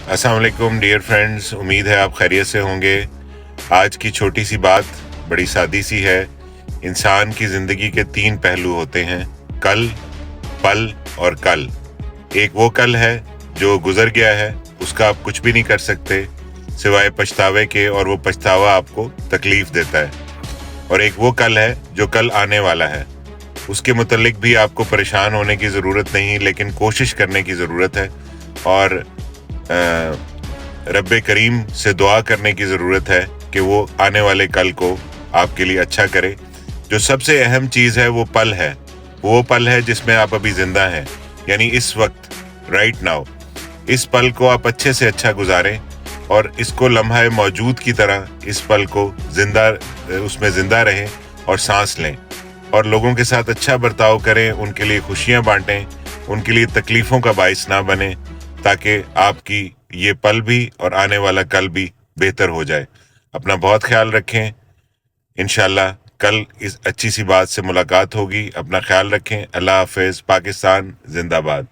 अस्सलाम वालेकुम dear friends, उम्मीद है आप खैरियत से होंगे। आज की छोटी सी बात बड़ी सादी सी है। इंसान की ज़िंदगी के 3 पहलू होते हैं, कल, पल और कल। एक वो कल है जो गुजर गया है, उसका आप कुछ भी नहीं कर सकते सिवाय पछतावे के, और वो पछतावा आपको तकलीफ देता है। और एक वो कल है जो कल आने वाला है, उसके मुतल्लिक भी आपको परेशान होने की ज़रूरत नहीं, लेकिन कोशिश करने की ज़रूरत है और रब्बे करीम से दुआ करने की ज़रूरत है कि वो आने वाले कल को आपके लिए अच्छा करे। जो सबसे अहम चीज़ है वो पल है, वो पल है जिसमें आप अभी ज़िंदा हैं, यानी इस वक्त, राइट नाउ। इस पल को आप अच्छे से अच्छा गुजारें और इसको लम्हा मौजूद की तरह इस पल को उसमें ज़िंदा रहें और सांस लें और लोगों के साथ अच्छा बर्ताव करें, उनके लिए खुशियाँ बांटें, उनके लिए तकलीफ़ों का बाइस ना बने, ताकि आपकी ये पल भी और आने वाला कल भी बेहतर हो जाए। अपना बहुत ख्याल रखें। इंशाल्लाह कल इस अच्छी सी बात से मुलाकात होगी। अपना ख्याल रखें। अल्लाह हाफ़िज़। पाकिस्तान जिंदाबाद।